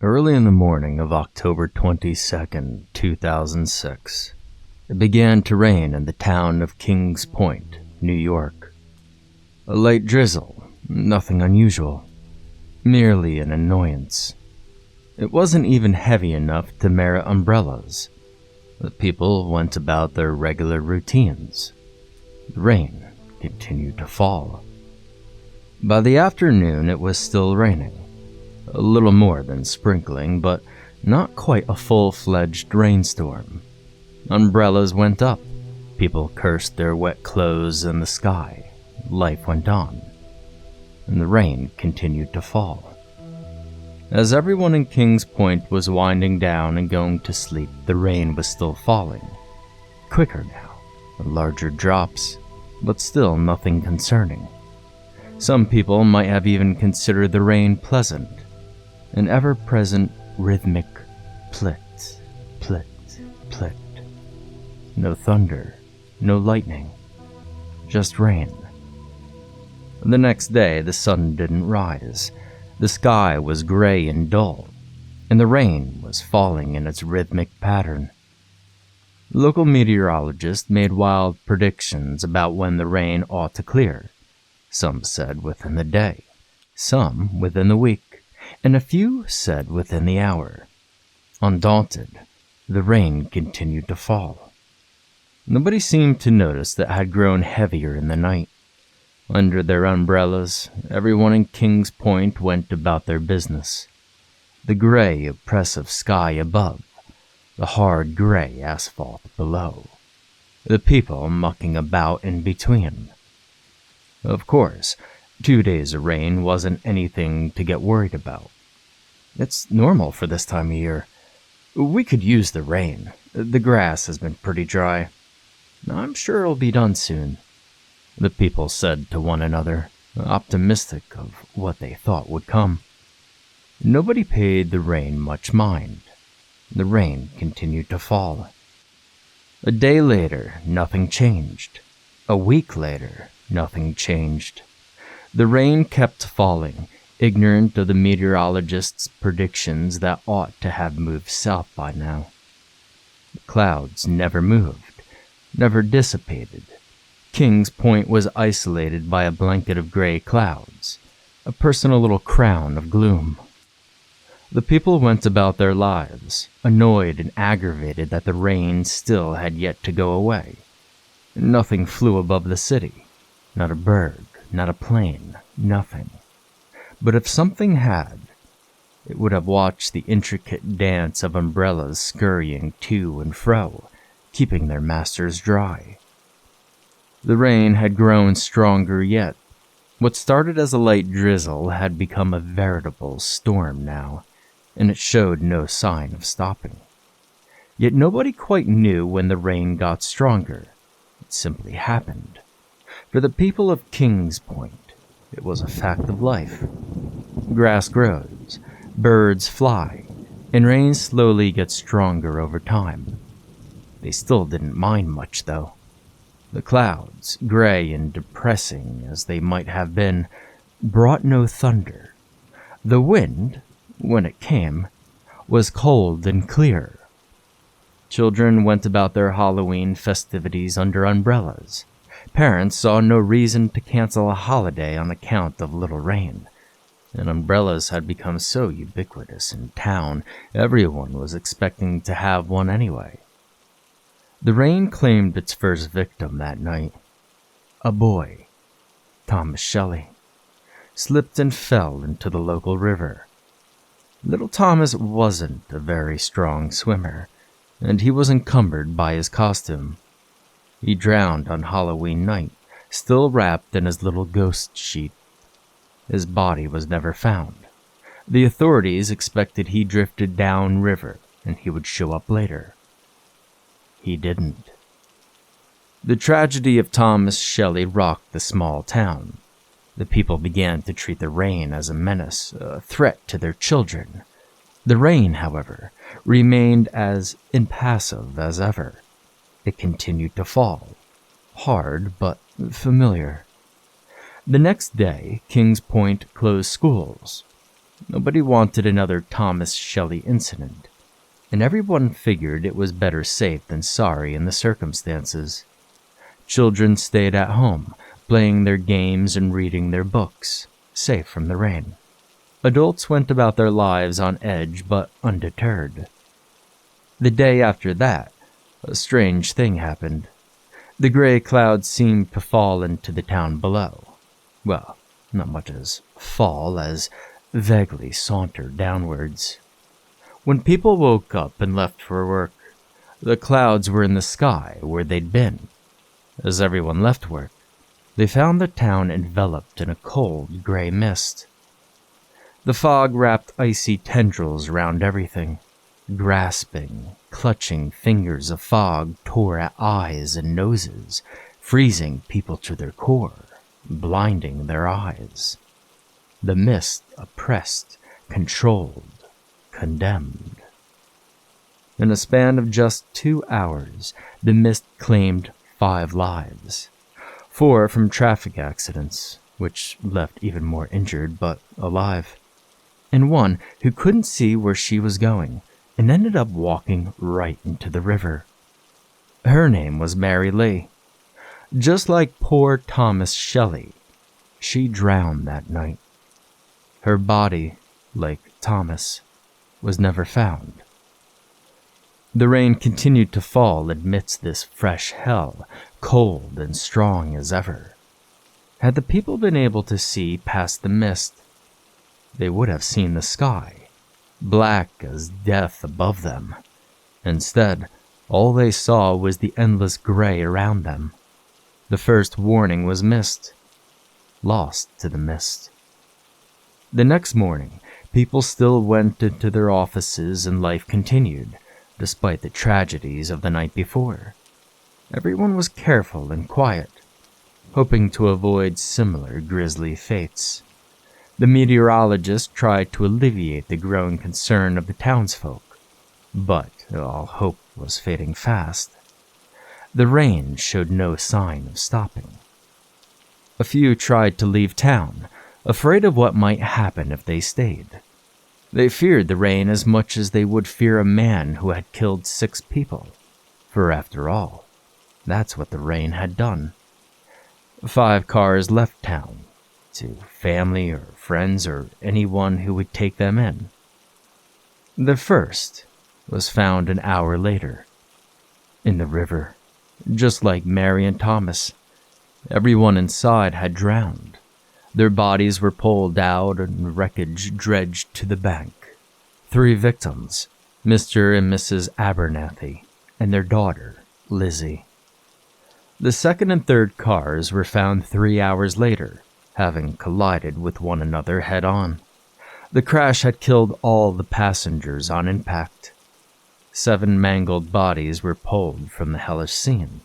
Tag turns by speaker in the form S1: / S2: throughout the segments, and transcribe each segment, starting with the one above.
S1: Early in the morning of October 22nd, 2006, it began to rain in the town of Kings Point, New York. A light drizzle, nothing unusual, merely an annoyance. It wasn't even heavy enough to merit umbrellas. The people went about their regular routines. The rain continued to fall. By the afternoon, it was still raining. A little more than sprinkling, but not quite a full-fledged rainstorm. Umbrellas went up. People cursed their wet clothes in the sky. Life went on. And the rain continued to fall. As everyone in Kings Point was winding down and going to sleep, the rain was still falling. Quicker now, larger drops, but still nothing concerning. Some people might have even considered the rain pleasant. An ever-present rhythmic plit, plit, plit. No thunder, no lightning, just rain. The next day, the sun didn't rise. The sky was gray and dull, and the rain was falling in its rhythmic pattern. Local meteorologists made wild predictions about when the rain ought to clear. Some said within the day, some within the week, and a few said within the hour. Undaunted, the rain continued to fall. Nobody seemed to notice that it had grown heavier in the night. Under their umbrellas, everyone in Kings Point went about their business. The gray, oppressive sky above, the hard gray asphalt below, the people mucking about in between. Of course, 2 days of rain wasn't anything to get worried about. It's normal for this time of year. We could use the rain. The grass has been pretty dry. I'm sure it'll be done soon, the people said to one another, optimistic of what they thought would come. Nobody paid the rain much mind. The rain continued to fall. A day later, nothing changed. A week later, nothing changed. The rain kept falling, ignorant of the meteorologists' predictions that ought to have moved south by now. The clouds never moved, never dissipated. Kings Point was isolated by a blanket of gray clouds, a personal little crown of gloom. The people went about their lives, annoyed and aggravated that the rain still had yet to go away. Nothing flew above the city. Not a bird, not a plane, nothing. But if something had, it would have watched the intricate dance of umbrellas scurrying to and fro, keeping their masters dry. The rain had grown stronger yet. What started as a light drizzle had become a veritable storm now, and it showed no sign of stopping. Yet nobody quite knew when the rain got stronger. It simply happened. For the people of Kings Point, it was a fact of life. Grass grows, birds fly, and rain slowly gets stronger over time. They still didn't mind much, though. The clouds, gray and depressing as they might have been, brought no thunder. The wind, when it came, was cold and clear. Children went about their Halloween festivities under umbrellas. Parents saw no reason to cancel a holiday on account of little rain, and umbrellas had become so ubiquitous in town, everyone was expecting to have one anyway. The rain claimed its first victim that night. A boy, Thomas Shelley, slipped and fell into the local river. Little Thomas wasn't a very strong swimmer, and he was encumbered by his costume. He drowned on Halloween night, still wrapped in his little ghost sheet. His body was never found. The authorities expected he drifted downriver and he would show up later. He didn't. The tragedy of Thomas Shelley rocked the small town. The people began to treat the rain as a menace, a threat to their children. The rain, however, remained as impassive as ever. It continued to fall, hard but familiar. The next day, Kings Point closed schools. Nobody wanted another Thomas Shelley incident, and everyone figured it was better safe than sorry in the circumstances. Children stayed at home, playing their games and reading their books, safe from the rain. Adults went about their lives on edge but undeterred. The day after that, a strange thing happened. The gray clouds seemed to fall into the town below. Well, not much as fall as vaguely saunter downwards. When people woke up and left for work, the clouds were in the sky where they'd been. As everyone left work, they found the town enveloped in a cold gray mist. The fog wrapped icy tendrils around everything. Grasping, clutching fingers of fog tore at eyes and noses, freezing people to their core, blinding their eyes. The mist oppressed, controlled, condemned. In a span of just 2 hours, the mist claimed 5 lives. 4 from traffic accidents, which left even more injured but alive, and 1 who couldn't see where she was going and ended up walking right into the river. Her name was Mary Lee. Just like poor Thomas Shelley, she drowned that night. Her body, like Thomas, was never found. The rain continued to fall amidst this fresh hell, cold and strong as ever. Had the people been able to see past the mist, they would have seen the sky, black as death above them. Instead, all they saw was the endless gray around them. The first warning was missed, lost to the mist. The next morning, people still went into their offices and life continued, despite the tragedies of the night before. Everyone was careful and quiet, hoping to avoid similar grisly fates. The meteorologist tried to alleviate the growing concern of the townsfolk, but all hope was fading fast. The rain showed no sign of stopping. A few tried to leave town, afraid of what might happen if they stayed. They feared the rain as much as they would fear a man who had killed 6 people, for after all, that's what the rain had done. 5 cars left town, to family or friends or anyone who would take them in. The first was found an hour later, in the river, just like Mary and Thomas. Everyone inside had drowned. Their bodies were pulled out and wreckage dredged to the bank. 3 victims, Mr. and Mrs. Abernathy, and their daughter, Lizzie. The second and third cars were found 3 hours later, having collided with one another head-on. The crash had killed all the passengers on impact. 7 mangled bodies were pulled from the hellish scene.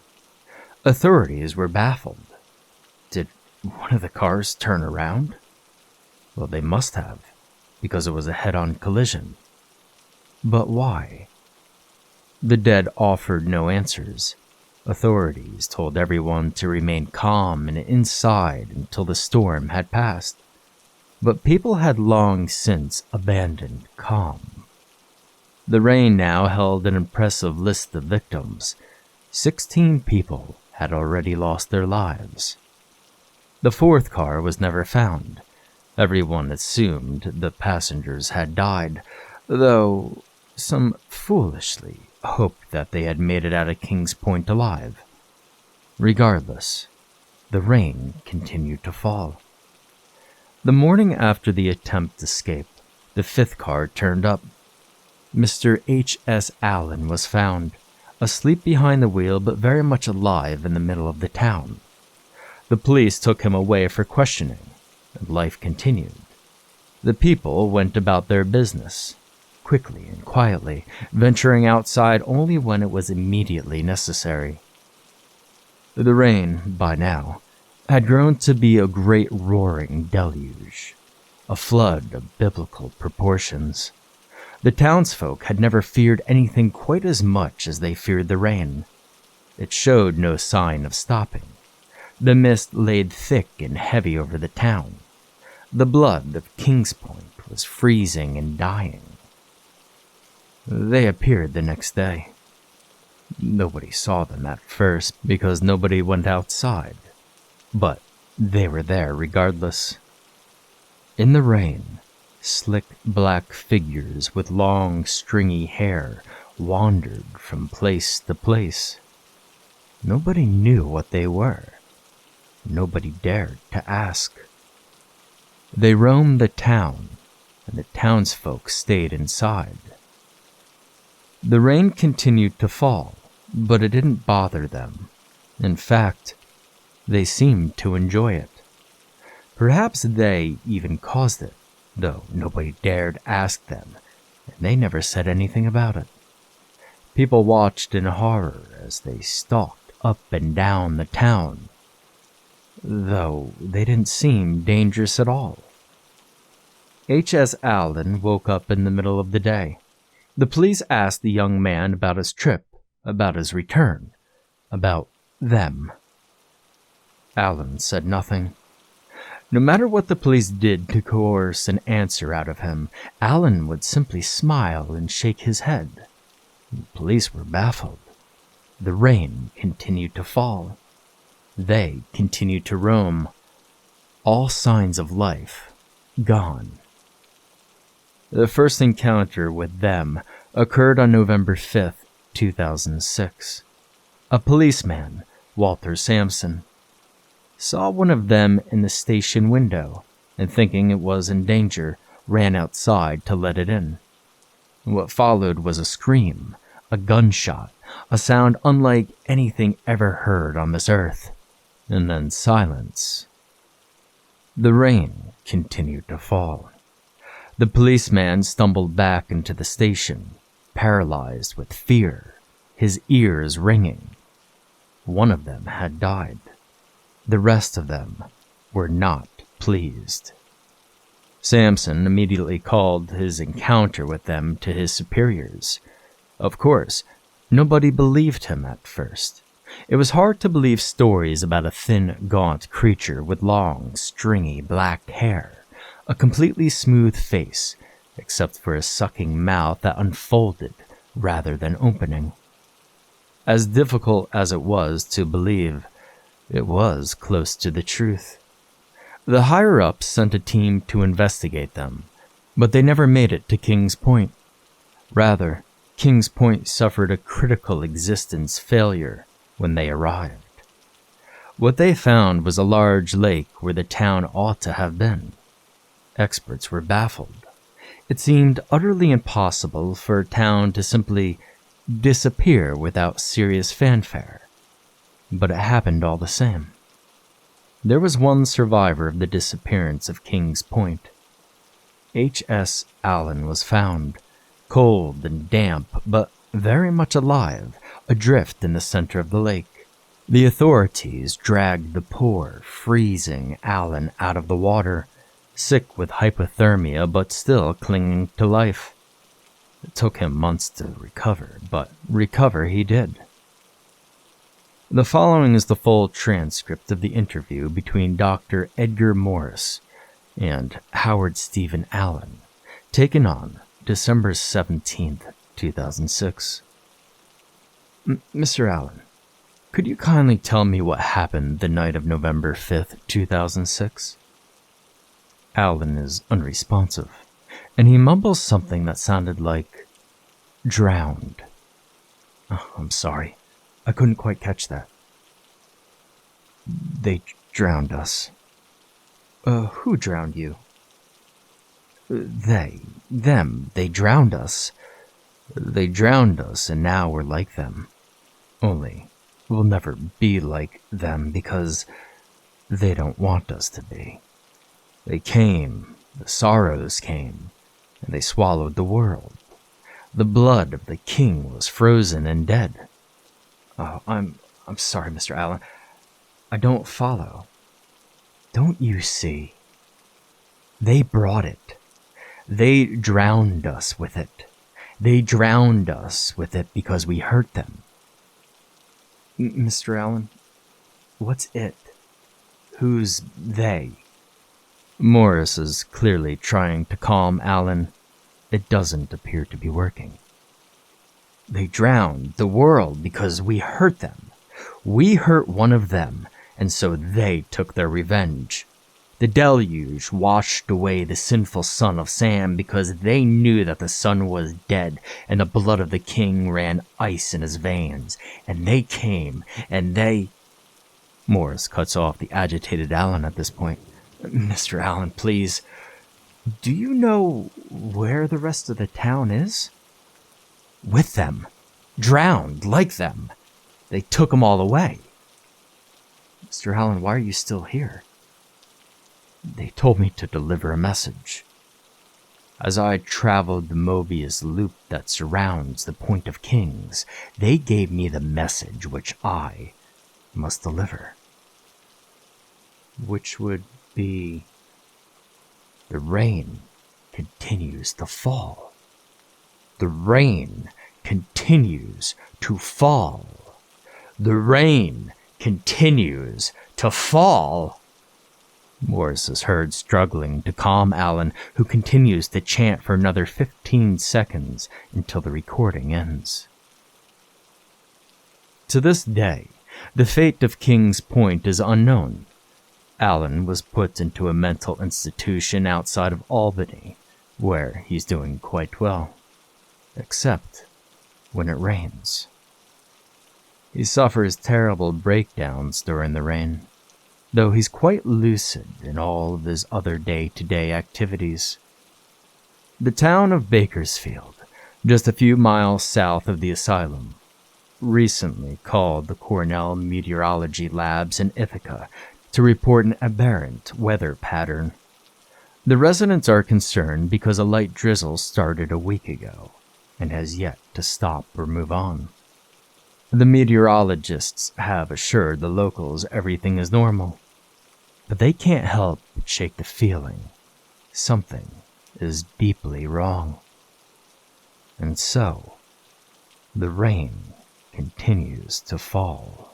S1: Authorities were baffled. Did one of the cars turn around? Well, they must have, because it was a head-on collision. But why? The dead offered no answers. Authorities told everyone to remain calm and inside until the storm had passed. But people had long since abandoned calm. The rain now held an impressive list of victims. 16 people had already lost their lives. The 4th car was never found. Everyone assumed the passengers had died, though some foolishly hoped that they had made it out of Kings Point alive. Regardless, the rain continued to fall. The morning after the attempt escape, the 5th car turned up. Mr. H.S. Allen was found, asleep behind the wheel but very much alive in the middle of the town. The police took him away for questioning, and life continued. The people went about their business, quickly and quietly, venturing outside only when it was immediately necessary. The rain, by now, had grown to be a great roaring deluge, a flood of biblical proportions. The townsfolk had never feared anything quite as much as they feared the rain. It showed no sign of stopping. The mist laid thick and heavy over the town. The blood of Kings Point was freezing and dying. They appeared the next day. Nobody saw them at first because nobody went outside, but they were there regardless. In the rain, slick black figures with long stringy hair wandered from place to place. Nobody knew what they were. Nobody dared to ask. They roamed the town, and the townsfolk stayed inside. The rain continued to fall, but it didn't bother them. In fact, they seemed to enjoy it. Perhaps they even caused it, though nobody dared ask them, and they never said anything about it. People watched in horror as they stalked up and down the town, though they didn't seem dangerous at all. H.S. Allen woke up in the middle of the day. The police asked the young man about his trip, about his return, about them. Allen said nothing. No matter what the police did to coerce an answer out of him, Allen would simply smile and shake his head. The police were baffled. The rain continued to fall. They continued to roam. All signs of life gone. The first encounter with them occurred on November 5th, 2006. A policeman, Walter Sampson, saw one of them in the station window and, thinking it was in danger, ran outside to let it in. What followed was a scream, a gunshot, a sound unlike anything ever heard on this earth, and then silence. The rain continued to fall. The policeman stumbled back into the station, paralyzed with fear, his ears ringing. One of them had died. The rest of them were not pleased. Sampson immediately called his encounter with them to his superiors. Of course, nobody believed him at first. It was hard to believe stories about a thin, gaunt creature with long, stringy black hair, a completely smooth face, except for a sucking mouth that unfolded rather than opening. As difficult as it was to believe, it was close to the truth. The higher-ups sent a team to investigate them, but they never made it to Kings Point. Rather, Kings Point suffered a critical existence failure when they arrived. What they found was a large lake where the town ought to have been. Experts were baffled. It seemed utterly impossible for a town to simply disappear without serious fanfare. But it happened all the same. There was one survivor of the disappearance of Kings Point. H.S. Allen was found, cold and damp, but very much alive, adrift in the center of the lake. The authorities dragged the poor, freezing Allen out of the water, sick with hypothermia but still clinging to life. It took him months to recover, but recover he did. The following is the full transcript of the interview between Dr. Edgar Morris and Howard Stephen Allen, taken on December 17th, 2006. Mr. Allen, could you kindly tell me what happened the night of November 5th, 2006? Allen is unresponsive, and he mumbles something that sounded like drowned. Oh, I'm sorry. I couldn't quite catch that. They drowned us. Who drowned you? They drowned us. They drowned us, and now we're like them. Only, we'll never be like them because they don't want us to be. They came, the sorrows came, and they swallowed the world. The blood of the king was frozen and dead. Oh, I'm sorry, Mr. Allen. I don't follow. Don't you see? They brought it. They drowned us with it. They drowned us with it because we hurt them. Mr. Allen, what's it? Who's they? Morris is clearly trying to calm Alan. It doesn't appear to be working. They drowned the world because we hurt them. We hurt one of them, and so they took their revenge. The deluge washed away the sinful son of Sam because they knew that the son was dead and the blood of the king ran ice in his veins. And they came, and they... Morris cuts off the agitated Alan at this point. Mr. Allen, please, do you know where the rest of the town is? With them. Drowned like them. They took them all away. Mr. Allen, why are you still here? They told me to deliver a message. As I traveled the Mobius loop that surrounds the Point of Kings, they gave me the message which I must deliver. Which would be... The rain continues to fall. The rain continues to fall. The rain continues to fall. Morris is heard struggling to calm Alan, who continues to chant for another 15 seconds until the recording ends. To this day, the fate of Kings Point is unknown. Alan was put into a mental institution outside of Albany, where he's doing quite well, except when it rains. He suffers terrible breakdowns during the rain, though he's quite lucid in all of his other day-to-day activities. The town of Bakersfield, just a few miles south of the asylum, recently called the Cornell Meteorology Labs in Ithaca to report an aberrant weather pattern. The residents are concerned because a light drizzle started a week ago and has yet to stop or move on. The meteorologists have assured the locals everything is normal, but they can't help but shake the feeling something is deeply wrong. And so, the rain continues to fall.